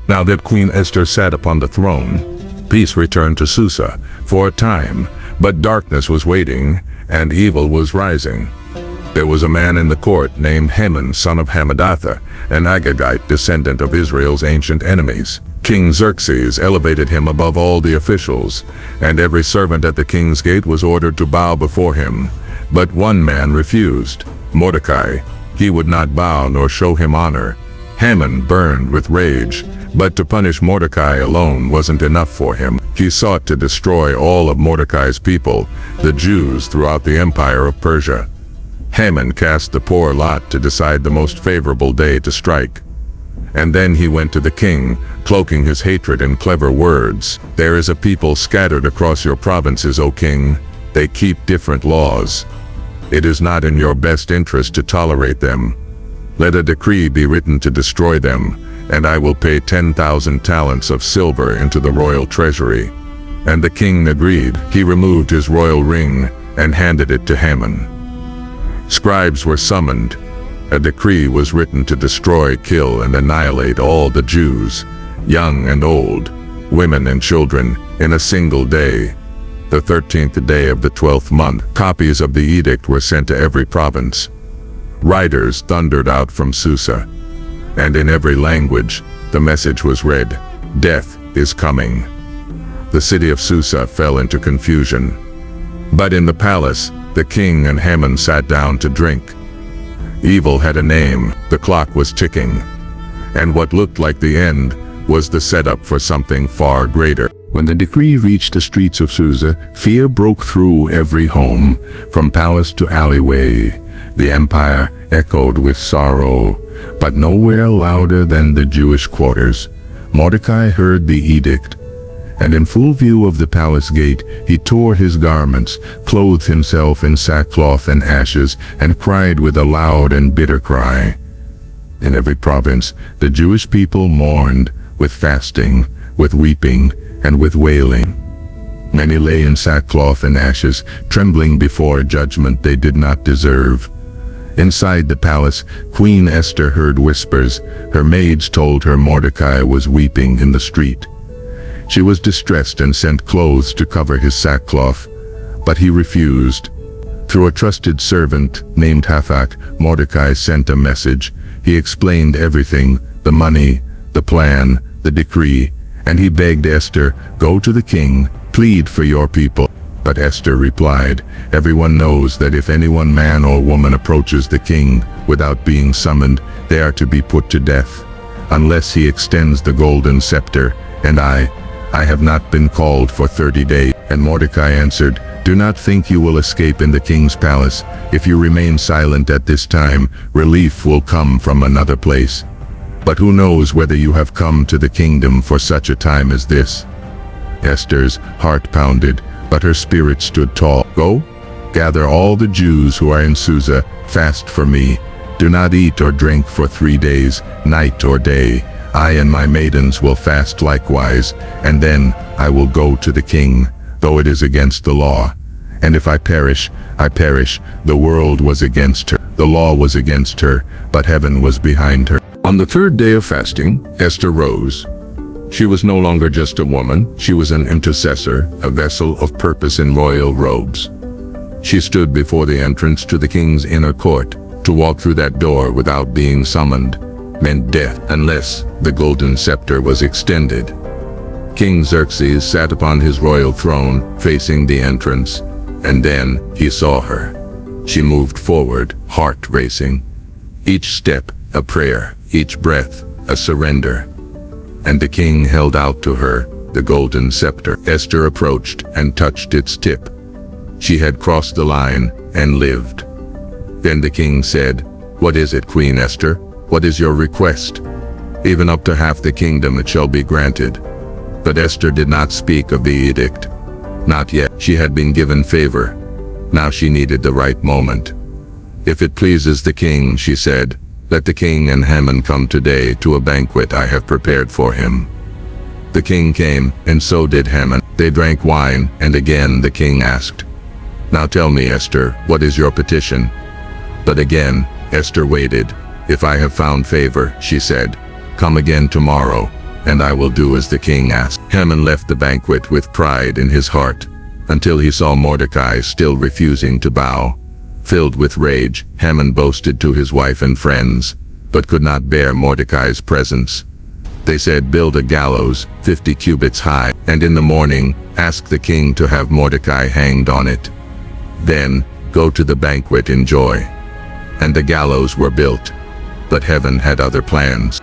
Now that Queen Esther sat upon the throne, peace returned to Susa for a time, but darkness was waiting, and evil was rising. There was a man in the court named Haman, son of Hammedatha, an Agagite descendant of Israel's ancient enemies. King Xerxes elevated him above all the officials, and every servant at the king's gate was ordered to bow before him. But one man refused, Mordecai. He would not bow nor show him honor. Haman burned with rage, but to punish Mordecai alone wasn't enough for him. He sought to destroy all of Mordecai's people, the Jews throughout the empire of Persia. Haman cast the poor lot to decide the most favorable day to strike. And then he went to the king, cloaking his hatred in clever words. "There is a people scattered across your provinces, O king. They keep different laws. It is not in your best interest to tolerate them. Let a decree be written to destroy them, and I will pay 10,000 talents of silver into the royal treasury." And the king agreed. He removed his royal ring and handed it to Haman. Scribes were summoned. A decree was written to destroy, kill, and annihilate all the Jews, young and old, women and children, in a single day, the 13th day of the 12th month. Copies of the edict were sent to every province. Riders thundered out from Susa, and in every language the message was read, "Death is coming." The city of Susa fell into confusion. But in the palace, the king and Haman sat down to drink. Evil had a name, the clock was ticking, and what looked like the end was the setup for something far greater. When the decree reached the streets of Susa, fear broke through every home, from palace to alleyway. The empire echoed with sorrow, but nowhere louder than the Jewish quarters. Mordecai heard the edict, and in full view of the palace gate, he tore his garments, clothed himself in sackcloth and ashes, and cried with a loud and bitter cry. In every province, the Jewish people mourned, with fasting, with weeping, and with wailing. Many lay in sackcloth and ashes, trembling before a judgment they did not deserve. Inside the palace, Queen Esther heard whispers. Her maids told her Mordecai was weeping in the street. She was distressed and sent clothes to cover his sackcloth, but he refused. Through a trusted servant named Hathach, Mordecai sent a message. He explained everything, the money, the plan, the decree, and he begged Esther, "Go to the king, plead for your people." But Esther replied, "Everyone knows that if anyone, man or woman, approaches the king without being summoned, they are to be put to death, unless he extends the golden scepter, and I have not been called for 30 days. And Mordecai answered, "Do not think you will escape in the king's palace. If you remain silent at this time, relief will come from another place. But who knows whether you have come to the kingdom for such a time as this?" Esther's heart pounded, but her spirit stood tall. "Go, gather all the Jews who are in Susa, fast for me. Do not eat or drink for 3 days, night or day. I and my maidens will fast likewise, and then I will go to the king, though it is against the law. And if I perish, I perish." The world was against her, the law was against her, but heaven was behind her. On the 3rd day of fasting, Esther rose. She was no longer just a woman, she was an intercessor, a vessel of purpose in royal robes. She stood before the entrance to the king's inner court. To walk through that door without being summoned meant death, unless the golden scepter was extended. King Xerxes sat upon his royal throne, facing the entrance, and then he saw her. She moved forward, heart racing. Each step a prayer, each breath a surrender. And the king held out to her the golden scepter. Esther approached and touched its tip. She had crossed the line and lived. Then the king said, "What is it, Queen Esther? What is your request? Even up to half the kingdom it shall be granted." But Esther did not speak of the edict. Not yet. She had been given favor. Now she needed the right moment. "If it pleases the king," she said, "let the king and Haman come today to a banquet I have prepared for him." The king came, and so did Haman. They drank wine, and again the king asked, "Now tell me, Esther, what is your petition?" But again Esther waited. "If I have found favor," she said, "come again tomorrow. and I will do as the king asked." Haman left the banquet with pride in his heart, until he saw Mordecai still refusing to bow. Filled with rage, Haman boasted to his wife and friends, but could not bear Mordecai's presence. They said, "Build a gallows 50 cubits high, and in the morning ask the king to have Mordecai hanged on it. Then go to the banquet in joy." And the gallows were built. But heaven had other plans.